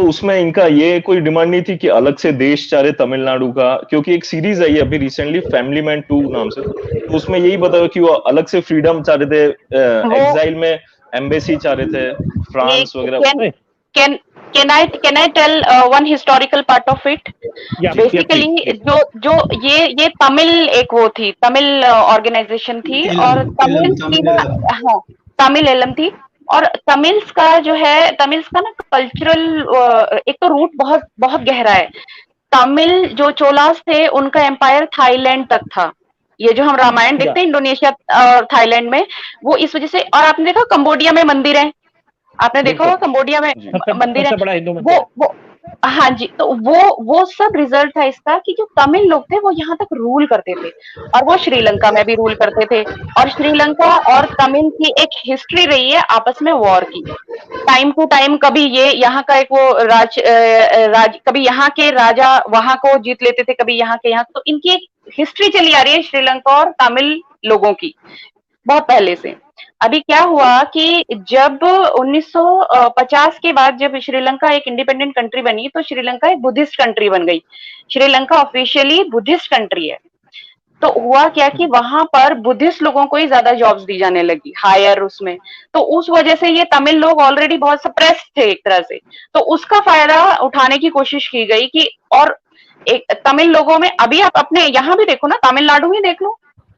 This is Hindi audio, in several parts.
उसमें इनका ये कोई डिमांड नहीं थी कि अलग से देश चाहे तमिलनाडु का, क्योंकि एक सीरीज आई है अभी रिसेंटली फैमिली मैन 2 नाम से, तो उसमें यही बताया कि वो अलग से फ्रीडम चाह रहे थे, वो एग्जाइल में एम्बेसी चाह रहे थे, ये फ्रांस वगैरह। Can can I tell one historical part of it. Basically जो जो ये तमिल एक वो थी, तमिल ऑर्गेनाइजेशन थी, और तमिल की ना, हाँ, तमिल एलम थी। और तमिल्स का जो है, तमिल्स का ना कल्चरल एक तो रूट बहुत बहुत गहरा है। तमिल जो चोलास थे, उनका एम्पायर थाईलैंड तक था। ये जो हम रामायण देखते हैं इंडोनेशिया और थाईलैंड में, वो इस वजह से। और आपने देखा कंबोडिया में मंदिर है, आपने देखा होगा कंबोडिया में मंदिर है, बड़ा हिंदू मंदिर वो हाँ जी। तो वो सब रिजल्ट था इसका कि जो तमिल लोग थे वो यहाँ तक रूल करते थे, और वो श्रीलंका में भी रूल करते थे। और श्रीलंका और तमिल की एक हिस्ट्री रही है आपस में वॉर की। टाइम टू टाइम कभी ये यहाँ का एक वो कभी यहाँ के राजा वहां को जीत लेते थे, कभी यहाँ के यहाँ। तो इनकी एक हिस्ट्री चली आ रही है श्रीलंका और तमिल लोगों की बहुत पहले से। अभी क्या हुआ कि जब 1950 के बाद जब श्रीलंका एक इंडिपेंडेंट कंट्री बनी, तो श्रीलंका एक बुद्धिस्ट कंट्री बन गई। श्रीलंका ऑफिशियली बुद्धिस्ट कंट्री है। तो हुआ क्या कि वहां पर बुद्धिस्ट लोगों को ही ज्यादा जॉब्स दी जाने लगी, हायर उसमें। तो उस वजह से ये तमिल लोग ऑलरेडी बहुत सप्रेस्ड थे एक तरह से, तो उसका फायदा उठाने की कोशिश की गई कि, और एक तमिल लोगों में, अभी आप अपने यहाँ भी देखो ना, तमिलनाडु ही देख लो,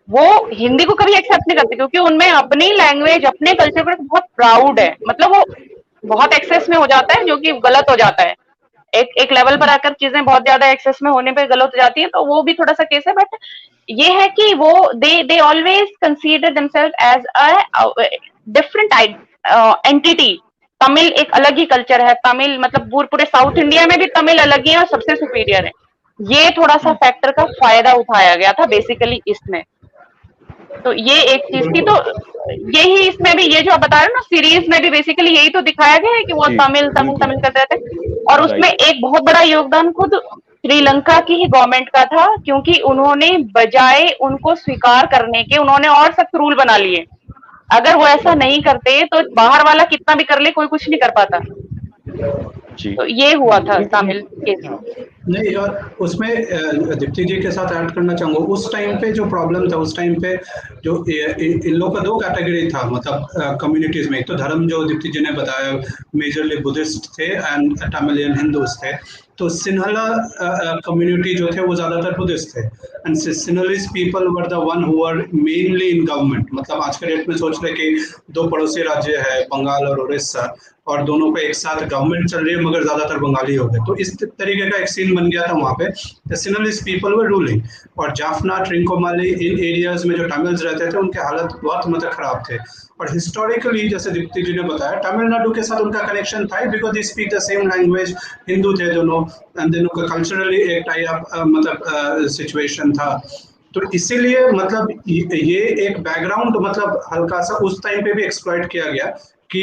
वो हिंदी को कभी एक्सेप्ट नहीं करते, क्योंकि उनमें अपनी लैंग्वेज, अपने कल्चर पर बहुत प्राउड है। मतलब वो बहुत एक्सेस में हो जाता है, जो कि गलत हो जाता है। एक लेवल पर आकर चीजें बहुत ज्यादा एक्सेस में होने पे गलत हो जाती है, तो वो भी थोड़ा सा केस है। बट ये है कि वो they always consider themselves as a different entity. Tamil एक अलग ही कल्चर है। तमिल मतलब पूरे साउथ इंडिया में भी तमिल अलग ही है और सबसे सुपीरियर है। ये थोड़ा सा फैक्टर का फायदा उठाया गया था बेसिकली इसमें। तो ये एक चीज थी। तो यही इसमें भी, ये जो आप बता रहे हो ना, सीरीज में भी बेसिकली यही तो दिखाया गया है कि वो तमिल तमिल तमिल करते रहते। और उसमें एक बहुत बड़ा योगदान खुद श्रीलंका की ही गवर्नमेंट का था, क्योंकि उन्होंने बजाय उनको स्वीकार करने के, उन्होंने और सख्त रूल बना लिए। अगर वो ऐसा नहीं करते तो बाहर वाला कितना भी कर ले, कोई कुछ नहीं कर पाता। तो ये हुआ था तमिल केस में। नहीं, और उसमें दीप्ति जी के साथ ऐड करना चाहूंगा, उस टाइम पे जो प्रॉब्लम था, उस टाइम पे जो इन लोगों का दो कैटेगरी था, मतलब कम्युनिटीज में। एक तो धर्म, जो दीप्ति जी ने बताया, मेजरली बुद्धिस्ट थे एंड तमिलियन हिंदूज थे। तो सिन्हला कम्युनिटी जो थे वो ज्यादातर बुद्धिस्ट थे, and Sinhalese people were the one who were mainly in government. मतलब आज के डेट में सोच रहे कि दो पड़ोसी राज्य है, बंगाल और उड़ीसा, और दोनों पे एक साथ गवर्नमेंट चल रही है, मगर ज्यादातर बंगाली हो गए। तो इस तरीके का एक सीन बन गया था वहाँ पे। द सिन्हलीज पीपल वर रूलिंग, और जाफना, ट्रिंकोमाली, इन एरियाज में जो तमिल्स रहते थे उनके हालत बहुत मतलब खराब थे। और हिस्टोरिकली, जैसे दीप्ति जी ने बताया, तमिलनाडु के साथ उनका कनेक्शन था, because they speak the same language, Hindu थे दोनों, एंड देन उनका कल्चरली एक टाई अप मतलब सिचुएशन था। तो इसीलिए मतलब ये एक बैकग्राउंड मतलब हल्का सा उस टाइम पे भी एक्सप्लॉइट किया गया कि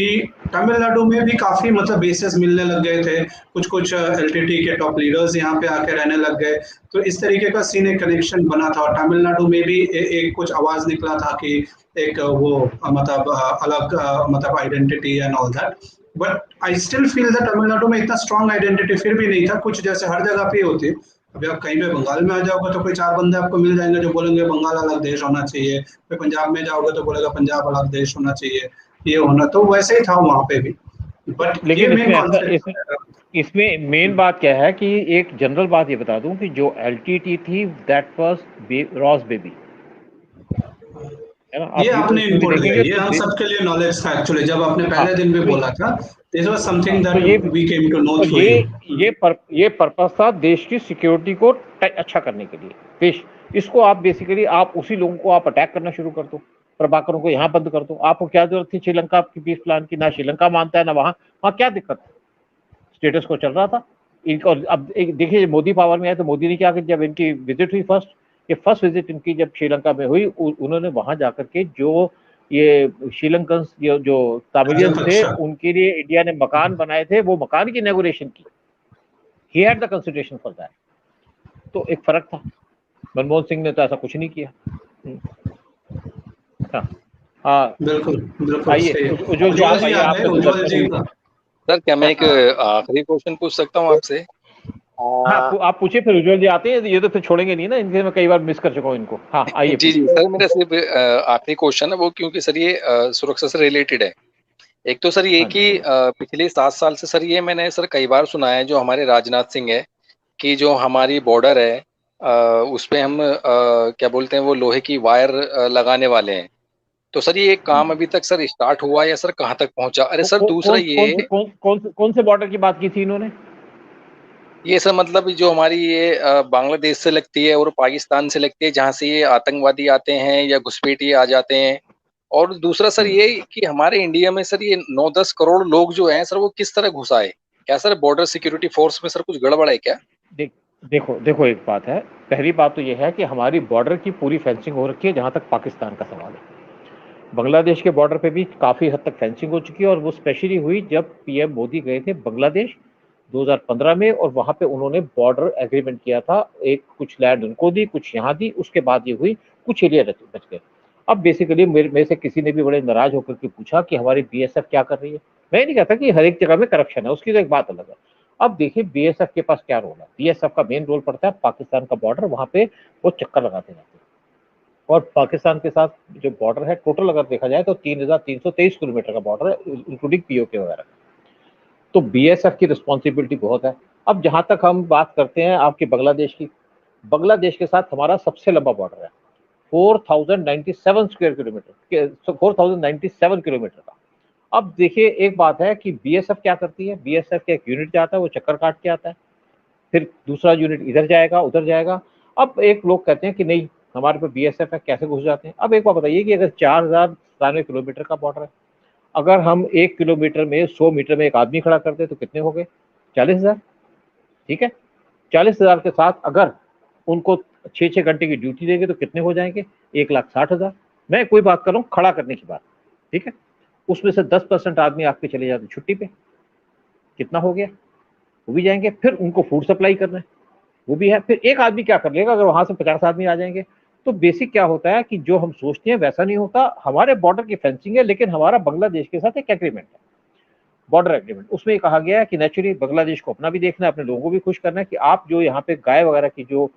तमिलनाडु में भी काफी मतलब बेसेस मिलने लग गए थे, कुछ एलटीटी के टॉप लीडर्स यहाँ पे आके रहने लग गए। तो इस तरीके का सीन, एक कनेक्शन बना था। और तमिलनाडु में भी एक कुछ आवाज निकला था कि एक वो मतलब अलग मतलब identity and all that. But I still feel that Tamil Nadu में इतना स्ट्रॉन्ग आइडेंटिटी फिर भी नहीं था। कुछ जैसे हर जगह पे होती है, अभी आप कहीं पे बंगाल में आ जाओगे तो कोई चार बंदे आपको मिल जाएंगे जो बोलेंगे बंगाल अलग देश होना चाहिए। फिर पंजाब में जाओगे तो बोलेगा पंजाब अलग देश होना चाहिए, ये होना। तो वैसे ही था वहाँ पे भी। बट लेकिन इसमें मेन बात क्या है कि एक जनरल बात ये बता दूं कि जो एलटीटी थी, दैट वाज रॉस बेबी, है ना। ये आपने इनपुट दिया, ये हम सबके लिए नॉलेज था एक्चुअली, जब आपने पहले दिन भी बोला था। This was something that we came to know through you. ये पर्पस था देश की सिक्योरिटी को अच्छा करने के लिए। देश इसको आप बेसिकली आप उसी लोगों को आप अटैक करना शुरू कर दो, प्रभाकरों को यहाँ बंद कर दो। आपको क्या जरूरत थी श्रीलंका की पीस प्लान की? ना श्रीलंका मानता है ना वहाँ क्या दिक्कत, स्टेटस को चल रहा था इनका। अब देखिए मोदी पावर में आए तो मोदी ने क्या किया, जब इनकी विजिट हुई फर्स्ट विजिट इनकी जब श्रीलंका में हुई, उन्होंने वहां जाकर के जो ये श्रीलंकन जो तमिलियंस थे उनके लिए इंडिया ने मकान बनाए थे, वो मकान की इनॉग्रेशन की। He had the consideration for that. तो एक फर्क था। मनमोहन सिंह ने तो ऐसा कुछ नहीं किया। बिल्कुल बिल्कुल। आइए उज्ज्वल जी, सर क्या मैं एक आखिरी क्वेश्चन पूछ सकता हूँ आपसे? हाँ आप पूछे, फिर उज्जवल जी आते हैं, ये तो फिर छोड़ेंगे नहीं ना, इनके मैं कई बार मिस कर चुका हूँ इनको। हाँ आइए। जी जी सर, मेरा सिर्फ आखिरी क्वेश्चन है वो, क्योंकि सर ये सुरक्षा से रिलेटेड है। एक तो सर ये हाँ कि पिछले 7 साल से सर ये मैंने सर कई बार सुना है, जो हमारे राजनाथ सिंह है कि जो हमारी बॉर्डर है उस पे हम क्या बोलते हैं वो लोहे की वायर लगाने वाले हैं। तो सर ये काम अभी तक सर स्टार्ट हुआ या सर कहाँ तक पहुंचा? अरे सर दूसरा कौन से बॉर्डर की बात की थी इन्होंने? ये सर मतलब जो हमारी ये बांग्लादेश से लगती है और पाकिस्तान से लगती है, जहाँ से ये आतंकवादी आते हैं या घुसपैठिए आ जाते हैं। और दूसरा सर ये कि हमारे इंडिया में सर ये 9-10 करोड़ लोग जो हैं सर, वो किस तरह घुस आए? क्या सर बॉर्डर सिक्योरिटी फोर्स में सर कुछ गड़बड़ है क्या? देखो एक बात है। पहली बात तो ये है कि हमारी बॉर्डर की पूरी फेंसिंग हो रखी है, जहां तक पाकिस्तान का सवाल है। बांग्लादेश के बॉर्डर पे भी काफी हद तक फेंसिंग हो चुकी है, और वो स्पेशली हुई जब पीएम मोदी गए थे बांग्लादेश 2015 में, और वहां पे उन्होंने बॉर्डर एग्रीमेंट किया था। एक कुछ लैंड उनको दी, कुछ यहाँ दी, उसके बाद ये हुई, कुछ एरिया बच गए। अब बेसिकली मेरे से किसी ने भी बड़े नाराज होकर के पूछा कि हमारी बीएसएफ क्या कर रही है। मैं नहीं कहता कि हर एक जगह में करप्शन है, उसकी तो एक बात अलग है। अब देखिए बीएसएफ के पास क्या रोल है। बीएसएफ का मेन रोल पड़ता है पाकिस्तान का बॉर्डर, वहां पे वो चक्कर लगाते रहते हैं। और पाकिस्तान के साथ जो बॉर्डर है टोटल अगर देखा जाए तो 3,323 किलोमीटर का बॉर्डर है, इंक्लूडिंग पीओके वगैरह। तो बीएसएफ की रिस्पॉन्सिबिलिटी बहुत है। अब जहां तक हम बात करते हैं आपकी बांग्लादेश की, बांग्लादेश के साथ हमारा सबसे लंबा बॉर्डर है, 4097 स्क्वायर किलोमीटर, 4097 किलोमीटर का। अब देखिए एक बात है कि बीएसएफ क्या करती है। बीएसएफ का एक यूनिट जाता है, वो चक्कर काट के आता है, फिर दूसरा यूनिट इधर जाएगा उधर जाएगा। अब एक लोग कहते हैं कि नहीं हमारे पे बीएसएफ है, कैसे घुस जाते हैं। अब एक बात बताइए कि अगर 4097 किलोमीटर का बॉर्डर है, अगर हम 1 किलोमीटर में 100 मीटर में एक आदमी खड़ा करते तो कितने हो गए? 40,000। ठीक है, 40,000 के साथ अगर उनको 6-6 घंटे की ड्यूटी देंगे तो कितने हो जाएंगे? 1,60,000। मैं कोई बात कर रहा हूँ खड़ा करने की बात, ठीक है। उसमें से 10% आदमी आपके चले जाते छुट्टी पे, कितना हो गया? वो भी जाएंगे। फिर उनको फूड सप्लाई करना है, वो भी है। फिर एक आदमी क्या कर लेगा अगर वहां से 50 आदमी आ जाएंगे? तो बेसिक क्या होता है कि जो हम सोचते हैं वैसा नहीं होता। हमारे बॉर्डर की फेंसिंग है, लेकिन हमारा बांग्लादेश के साथ एक एग्रीमेंट है, बॉर्डर एग्रीमेंट। उसमें कहा गया है कि नेचुरली बांग्लादेश को अपना भी देखना है, अपने लोगों को भी खुश करना है, कि आप जो यहाँ पे गाय वगैरह की जो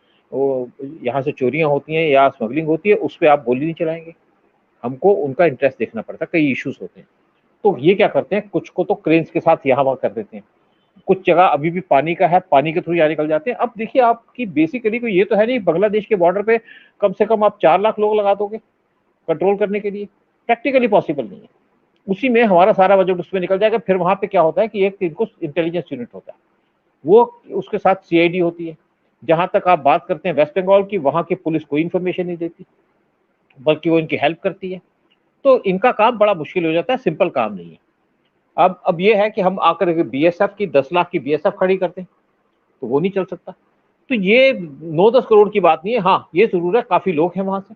यहाँ से चोरियां होती हैं या स्मगलिंग होती है, उस पर आप गोली नहीं चलाएंगे। हमको उनका इंटरेस्ट देखना पड़ता है, कई इश्यूज होते हैं। तो ये क्या करते हैं, कुछ को तो क्रेन्स के साथ यहाँ वहां कर देते हैं, कुछ जगह अभी भी पानी का है, पानी के थ्रू यहाँ निकल जाते हैं। अब देखिए आपकी बेसिकली कोई ये तो है नहीं बांग्लादेश के बॉर्डर पे कम से कम आप 4 लाख लोग लगा दोगे कंट्रोल करने के लिए, प्रैक्टिकली पॉसिबल नहीं है। उसी में हमारा सारा बजट उसमें निकल जाएगा। फिर वहां पे क्या होता है कि एक इनको इंटेलिजेंस यूनिट होता है, वो उसके साथ सीआईडी होती है। जहां तक आप बात करते हैं वेस्ट बंगाल की, वहां की पुलिस कोई इंफॉर्मेशन नहीं देती, बल्कि वो इनकी हेल्प करती है। तो इनका काम बड़ा मुश्किल हो जाता है, सिंपल काम नहीं है। अब ये है कि हम आकर बीएसएफ की 10 लाख की बीएसएफ खड़ी करते हैं तो वो नहीं चल सकता। तो ये 9-10 करोड़ की बात नहीं है। हाँ ये जरूर है काफी लोग हैं वहां से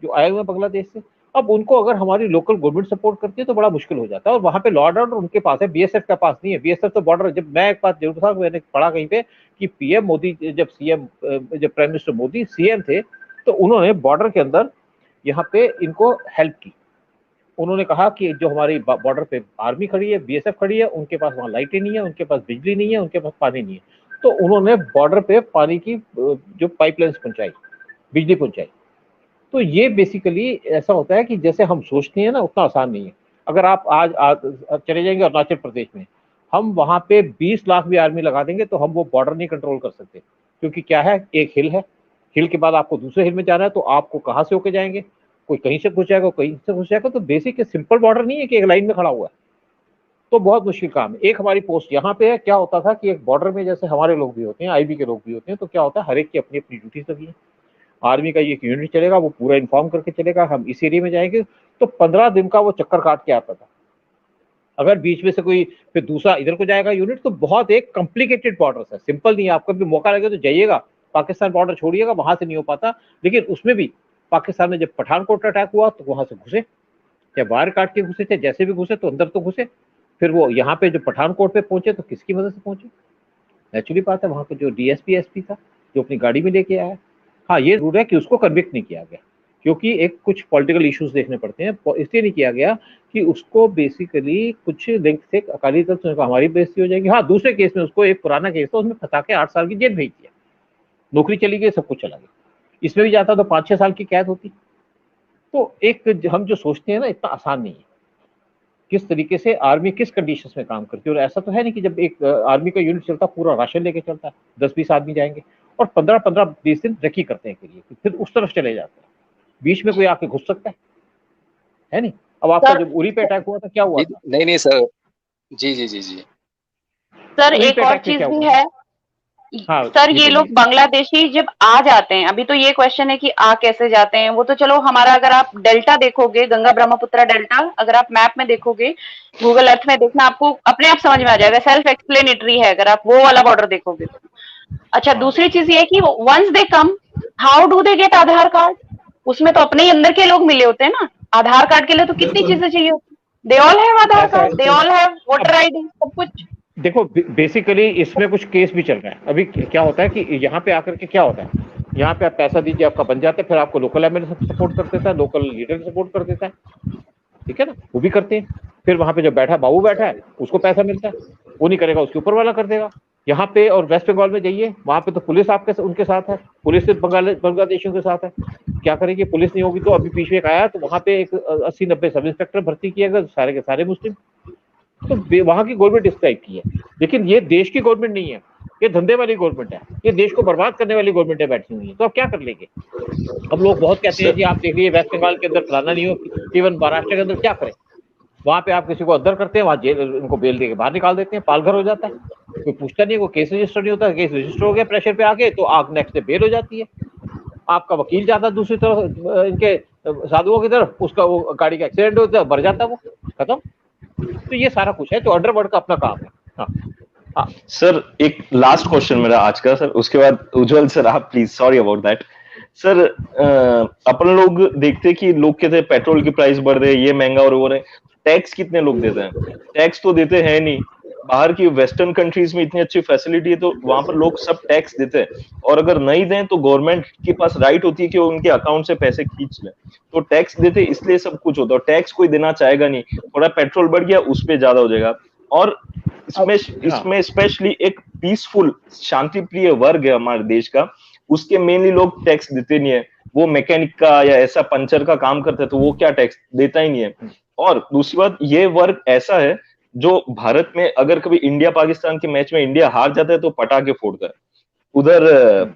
जो आए हुए हैं बांग्लादेश से। अब उनको अगर हमारी लोकल गवर्नमेंट सपोर्ट करती है तो बड़ा मुश्किल हो जाता है। और वहां पे लॉ एंड ऑर्डर उनके पास है, बीएसएफ के पास नहीं है। बीएसएफ तो बॉर्डर, जब मैं एक बात जरूर था, मैंने पढ़ा कहीं पे कि पीएम मोदी जब प्राइम मिनिस्टर मोदी सीएम थे तो उन्होंने बॉर्डर के अंदर यहाँ पे इनको हेल्प की। उन्होंने कहा कि जो हमारी बॉर्डर पे आर्मी खड़ी है, बीएसएफ खड़ी है, उनके पास वहां लाइटें नहीं है, उनके पास बिजली नहीं है, उनके पास पानी नहीं है। तो उन्होंने बॉर्डर पे पानी की जो पाइपलाइंस पहुंचाई, बिजली पहुंचाई। तो ये बेसिकली ऐसा होता है कि जैसे हम सोचते हैं ना उतना आसान नहीं है। अगर आप आज चले जाएंगे अरुणाचल प्रदेश में, हम वहां पे 20 लाख भी आर्मी लगा देंगे तो हम वो बॉर्डर नहीं कंट्रोल कर सकते, क्योंकि क्या है, एक हिल है, हिल के बाद आपको दूसरे हिल में जाना है, तो आपको कहाँ से होके जाएंगे? कोई कहीं से घुस जाएगा, कहीं से घुस जाएगा। तो बेसिक सिंपल बॉर्डर नहीं है कि एक लाइन में खड़ा हुआ है, तो बहुत मुश्किल काम है। एक हमारी पोस्ट यहाँ पे है। क्या होता था कि एक बॉर्डर में जैसे हमारे लोग भी होते हैं, आईबी के लोग भी होते हैं, तो क्या होता है हर एक की अपनी अपनी ड्यूटीज लगी है। आर्मी का ये एक यूनिट चलेगा, वो पूरा इन्फॉर्म करके चलेगा हम इस एरिया में जाएंगे। तो 15 दिन का वो चक्कर काट के आता था। अगर बीच में से कोई फिर दूसरा इधर को जाएगा यूनिट, तो बहुत एक कॉम्प्लिकेटेड बॉर्डर है, सिंपल नहीं है। आपको भी मौका लगे तो जाइएगा, पाकिस्तान बॉर्डर छोड़िएगा, वहां से नहीं हो पाता। लेकिन उसमें भी पाकिस्तान में जब पठानकोट अटैक हुआ तो वहां से घुसे, चाहे वायर काट के घुसे, चाहे जैसे भी घुसे, तो अंदर तो घुसे। फिर वो यहाँ पे जो पठानकोट पे पहुंचे तो किसकी मदद से पहुंचे? नेचुरली बात है वहां पे जो डीएसपी एसपी था जो अपनी गाड़ी में लेके आया। हाँ ये जरूर है कि उसको कन्विक्ट नहीं किया गया, क्योंकि एक कुछ पॉलिटिकल इश्यूज देखने पड़ते हैं, इसलिए नहीं किया गया कि उसको बेसिकली कुछ लिंक से अकाली दल से हमारी बेइज्जती हो जाएगी। हाँ, दूसरे केस में उसको, एक पुराना केस था, उसमें फंसा के 8 साल की जेल भेज दिया, नौकरी चली गई, सब कुछ चला गया। इसमें भी जाता तो 5-6 साल की कैद होती। तो एक हम जो सोचते हैं ना, इतना आसान नहीं है। किस तरीके से आर्मी किस कंडीशंस में काम करती है, और ऐसा तो है नहीं कि जब एक आर्मी का यूनिट चलता पूरा राशन लेके चलता है, 10-20 आदमी जाएंगे और 15-15-20 दिन रखी करते हैं के लिए, फिर उस तरफ चले जाते हैं, बीच में कोई आके घुस सकता है नहीं। अब आपका जब उरी पे अटैक हुआ था, क्या हुआ था? नहीं सर, जी जी जी जी सर एक और चीज भी है। हाँ, सर ये लोग बांग्लादेशी जब आ जाते हैं, अभी तो ये क्वेश्चन है कि आ कैसे जाते हैं, वो तो चलो हमारा, अगर आप डेल्टा देखोगे, गंगा ब्रह्मपुत्र डेल्टा, अगर आप मैप में देखोगे, गूगल अर्थ में देखना, आपको अपने आप समझ में आ जाएगा, सेल्फ एक्सप्लेनेटरी है अगर आप वो वाला बॉर्डर देखोगे तो। अच्छा, दूसरी चीज ये है कि once they come, how do they get Aadhaar card? उसमें तो अपने ही अंदर के लोग मिले होते हैं ना, आधार कार्ड के लिए तो कितनी चीजें चाहिए होती, they all have Aadhaar card, they all have voter ID, सब कुछ। देखो बेसिकली इसमें कुछ केस भी चल रहा है अभी। क्या होता है कि यहाँ पे आकर के क्या होता है, यहाँ पे आप पैसा दीजिए, आपका बन जाता है, फिर आपको लोकल एमएलए सपोर्ट कर देता है, लोकल लीडर सपोर्ट कर देता है, ठीक है ना, वो भी करते हैं। फिर वहां पे जो बैठा बाबू बैठा है, उसको पैसा मिलता है, वो नहीं करेगा, उसके ऊपर वाला कर देगा। यहाँ पे और वेस्ट बंगाल में जाइए, वहां पे तो पुलिस आपके उनके साथ है, पुलिस बांग्लादेशियों के साथ है। क्या करेगी पुलिस? नहीं होगी तो अभी पीछे एक आया, तो वहां पे एक 80-90 सब इंस्पेक्टर भर्ती किए गए, सारे के सारे मुस्लिम। तो वहां की गवर्नमेंट इस टाइप की है, लेकिन ये देश की गवर्नमेंट नहीं है, ये धंधे वाली गवर्नमेंट है, ये देश को बर्बाद करने वाली गवर्नमेंट है बैठी हुई है। तो अब क्या कर लेंगे? अब लोग बहुत कहते हैं कि आप देखिए वेस्ट बंगाल के अंदर फलाना नहीं हो, इवन महाराष्ट्र के अंदर क्या करें, वहां पे आप किसी को अंदर करते हैं, वहां जेल, उनको बेल देके बाहर निकाल देते हैं, पालघर हो जाता है, कोई पूछता नहीं है, कोई केस रजिस्टर नहीं होता, केस रजिस्टर हो गया प्रेशर पे आके, तो आग नेक्स्ट डे बेल हो जाती है। आपका वकील जाता दूसरी तरफ इनके साधुओं की तरफ, उसका वो गाड़ी का एक्सीडेंट होता है, मर जाता, वो खत्म। तो ये सारा कुछ है, तो अंडरवर्ल्ड का अपना काम है। हाँ हाँ सर, एक लास्ट क्वेश्चन मेरा आज का सर, उसके बाद उज्जवल सर आप please, sorry about that sir. अपन लोग देखते कि लोग कहते हैं पेट्रोल की प्राइस बढ़ रही है, ये महंगा और वो रहे, टैक्स कितने लोग देते हैं? टैक्स तो देते हैं नहीं। बाहर की वेस्टर्न कंट्रीज में इतनी अच्छी फैसिलिटी है, तो वहां पर लोग सब टैक्स देते हैं, और अगर नहीं दें तो गवर्नमेंट के पास राइट होती है कि वो उनके अकाउंट से पैसे खींच लें। तो टैक्स देते इसलिए सब कुछ होता है, टैक्स कोई देना चाहेगा नहीं, थोड़ा पेट्रोल बढ़ गया उस पर ज्यादा हो जाएगा। और इसमें स्पेशली एक पीसफुल शांति प्रिय वर्ग है हमारे देश का, उसके मेनली लोग टैक्स देते नहीं है। वो मैकेनिक का या ऐसा पंचर का काम करता है, तो वो क्या टैक्स देता ही नहीं है। और दूसरी बात, ये वर्ग ऐसा है जो भारत में अगर कभी इंडिया पाकिस्तान के मैच में इंडिया हार जाता है तो पटाखे फोड़ता है। उधर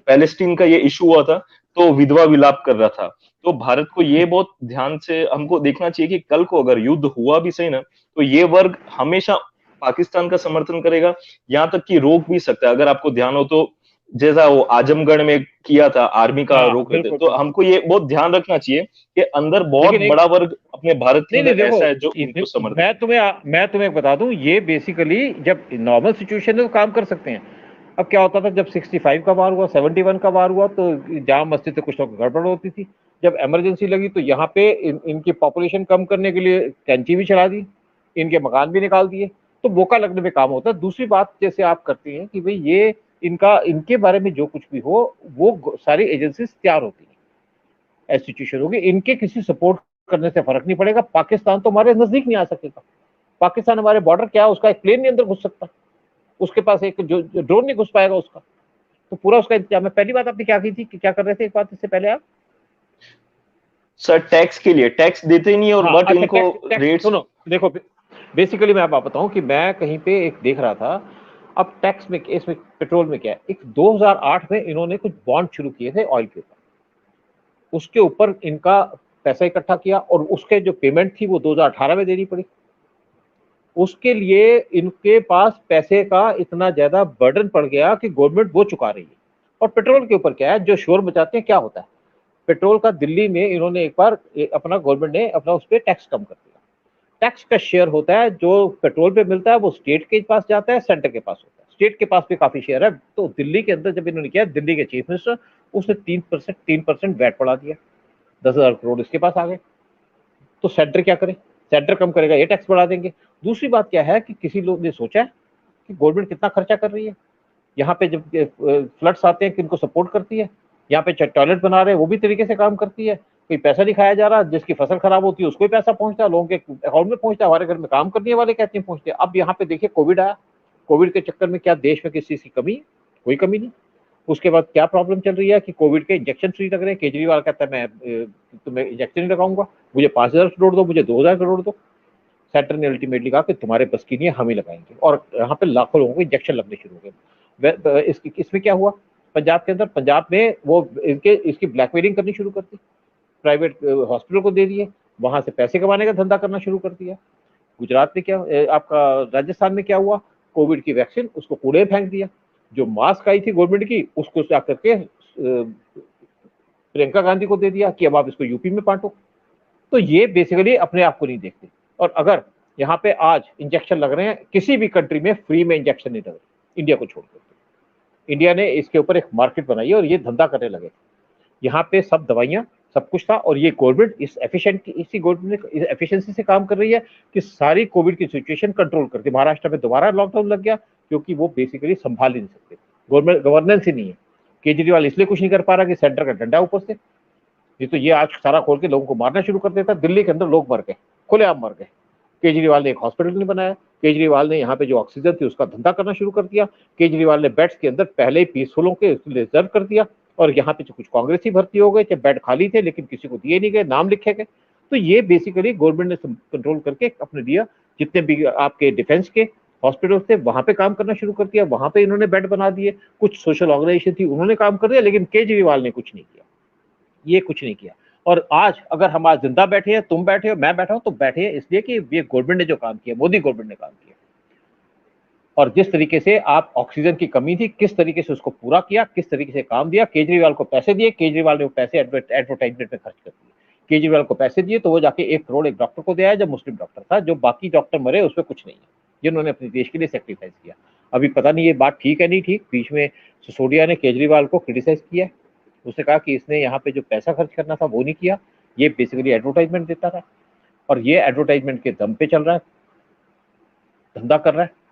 पैलेस्टीन का ये इशू हुआ था तो विधवा विलाप कर रहा था। तो भारत को ये बहुत ध्यान से हमको देखना चाहिए कि कल को अगर युद्ध हुआ भी सही ना, तो ये वर्ग हमेशा पाकिस्तान का समर्थन करेगा, यहाँ तक कि रोक भी सकता है। अगर आपको ध्यान हो तो जैसा वो आजमगढ़ में किया था, आर्मी का रोक रहे थे। तो हमको ये बहुत ध्यान रखना चाहिए कि अंदर बहुत बड़ा वर्ग अपने भारत के अंदर ऐसा है जो इनको समर्थन। मैं तुम्हें बता दूं, ये बेसिकली जब नॉर्मल सिचुएशन में तो काम कर सकते हैं। अब क्या होता था जब 65 का वार हुआ, 71 का वार हुआ, तो जाम मस्जिद से कुछ लोग गड़बड़ होती थी। जब इमरजेंसी लगी तो यहाँ पे इनकी पॉपुलेशन कम करने के लिए कैंची भी चला दी, इनके मकान भी निकाल दिए, तो मौका लगने में काम होता है। दूसरी बात जैसे आप करती हैं कि भाई ये इनके बारे में जो कुछ भी हो, वो सारी एजेंसीज तैयार होती है, ऐसी सिचुएशन होगी, इनके किसी सपोर्ट करने से फर्क नहीं पड़ेगा। पाकिस्तान तो हमारे नजदीक नहीं आ सकेगा, पाकिस्तान हमारे बॉर्डर क्या है, उसका एक प्लेन नहीं अंदर घुस सकता, उसके पास एक जो ड्रोन नहीं घुस पाएगा उसका, तो पूरा उसका इंतजाम है। पहली बात आपने क्या की थी कि क्या कर रहे थे, एक बात इससे पहले आप सर टैक्स के लिए टैक्स देते ही नहीं, और बट इनको रेट सुनो, देखो बेसिकली मैं आपको बताऊं कि मैं कहीं पे एक देख रहा था। अब टैक्स में, इसमें पेट्रोल में क्या है, एक 2008 में इन्होंने कुछ बॉन्ड शुरू किए थे ऑयल के ऊपर, उसके ऊपर इनका पैसा इकट्ठा किया, और उसके जो पेमेंट थी वो 2018 में देनी पड़ी। उसके लिए इनके पास पैसे का इतना ज्यादा बर्डन पड़ गया कि गवर्नमेंट वो चुका रही है। और पेट्रोल के ऊपर क्या है, जो शोर मचाते हैं, क्या होता है पेट्रोल का, दिल्ली में इन्होंने एक बार अपना गवर्नमेंट ने अपना उस पर टैक्स कम कर दिया। टैक्स का शेयर होता है जो पेट्रोल पे मिलता है, वो स्टेट के पास जाता है, सेंटर के पास होता है, स्टेट के पास भी काफी शेयर है। तो दिल्ली के अंदर जब इन्होंने किया, दिल्ली के चीफ मिनिस्टर, उसने 3% वैट बढ़ा दिया, 10,000 करोड़ इसके पास आ गए। तो सेंटर क्या करे, सेंटर कम करेगा, ये टैक्स बढ़ा देंगे। दूसरी बात क्या है कि किसी लोग ने सोचा है कि गवर्नमेंट कितना खर्चा कर रही है। यहाँ पे जब फ्लड्स आते हैं किनको सपोर्ट करती है, यहाँ पे टॉयलेट बना रहे हैं वो भी तरीके से काम करती है, कोई पैसा नहीं खाया जा रहा, जिसकी फसल खराब होती है उसको ही पैसा पहुंचता है, लोगों के अकाउंट में पहुंचता है, हमारे घर में काम करने वाले कहते हैं पहुंचते हैं। अब यहाँ पे देखिए कोविड आया, कोविड के चक्कर में क्या देश में किसी चीज की कमी है? कोई कमी नहीं। उसके बाद क्या प्रॉब्लम चल रही है कि कोविड के इंजेक्शन फ्री लग रहे हैं। केजरीवाल कहता है मैं तुम्हें इंजेक्शन नहीं लगाऊंगा, मुझे 5,000 करोड़ दो, मुझे 2,000 करोड़ दो। सेंटर ने अल्टीमेटली कहा कि तुम्हारे बस की नहीं है, हम ही लगाएंगे, और यहाँ पे लाखों लोगों को इंजेक्शन लगने शुरू हो गए। इसमें क्या हुआ पंजाब के अंदर, पंजाब में वो इसकी ब्लैकमेलिंग करनी शुरू कर दी, प्राइवेट हॉस्पिटल को दे दिए, वहां से पैसे कमाने का धंधा करना शुरू कर दिया। गुजरात में क्या, आपका राजस्थान में क्या हुआ, कोविड की वैक्सीन उसको कूड़े में फेंक दिया। जो मास्क आई थी गवर्नमेंट की, उसको जाकर के प्रियंका गांधी को दे दिया कि अब आप इसको यूपी में बांटो। तो ये बेसिकली अपने आप को नहीं देखते। और अगर यहाँ पे आज इंजेक्शन लग रहे हैं, किसी भी कंट्री में फ्री में इंजेक्शन नहीं लग रहे इंडिया को छोड़कर। इंडिया ने इसके ऊपर एक मार्केट बनाई है और ये धंधा करने लगे। यहाँ पे सब दवाइयाँ सब कुछ था, और ये गवर्नमेंट इसी गवर्नमेंट ने एफिशिएंसी से काम कर रही है कि सारी कोविड की सिचुएशन कंट्रोल करके। महाराष्ट्र में दोबारा लॉकडाउन लग गया क्योंकि वो बेसिकली संभाल ही नहीं सकते, गवर्नमेंट गवर्नेंस ही नहीं है। केजरीवाल इसलिए कुछ नहीं कर पा रहा कि सेंटर का डंडा ऊपर से, नहीं तो ये आज सारा खोल के लोगों को मारना शुरू कर देता। दिल्ली के अंदर लोग मर गए, खुलेआम मर गए। केजरीवाल ने एक हॉस्पिटल नहीं बनाया, केजरीवाल ने यहाँ पे जो ऑक्सीजन थी उसका धंधा करना शुरू कर दिया, केजरीवाल ने बेड्स के अंदर पहले ही पीसफुलों के रिजर्व कर दिया, और यहाँ पे कुछ कांग्रेसी भर्ती हो गए, चाहे बेड खाली थे लेकिन किसी को दिए नहीं गए, नाम लिखे गए। तो ये बेसिकली गवर्नमेंट ने कंट्रोल करके अपने दिया, जितने भी आपके डिफेंस के हॉस्पिटल थे वहां पे काम करना शुरू कर दिया, वहां पे इन्होंने बेड बना दिए। कुछ सोशल ऑर्गेनाइजेशन थी उन्होंने काम कर दिया, लेकिन केजरीवाल ने कुछ नहीं किया, ये कुछ नहीं किया। और आज अगर हम आज जिंदा बैठे हैं, तुम बैठे हो, मैं बैठा हूं, तो बैठे हैं इसलिए कि ये गवर्नमेंट ने जो काम किया, मोदी गवर्नमेंट ने काम किया। और जिस तरीके से आप ऑक्सीजन की कमी थी, किस तरीके से उसको पूरा किया, किस तरीके से काम दिया, केजरीवाल को पैसे दिए, केजरीवाल ने वो पैसे एडवर्टाइजमेंट में खर्च कर दिए। केजरीवाल को पैसे दिए तो वो जाके 1 करोड़ एक डॉक्टर को दिया है, जो मुस्लिम डॉक्टर था, जो बाकी डॉक्टर मरे उसमें कुछ नहीं है, जिन्होंने अपने देश के लिए सेक्रीफाइस किया। अभी पता नहीं ये बात ठीक है नहीं ठीक, बीच में सिसोदिया ने केजरीवाल को क्रिटिसाइज किया, उसने कहा कि इसने यहाँ पे जो पैसा खर्च करना था वो नहीं किया, ये बेसिकली एडवर्टाइजमेंट देता था, और ये एडवर्टाइजमेंट के दम पे चल रहा है, धंधा कर रहा है।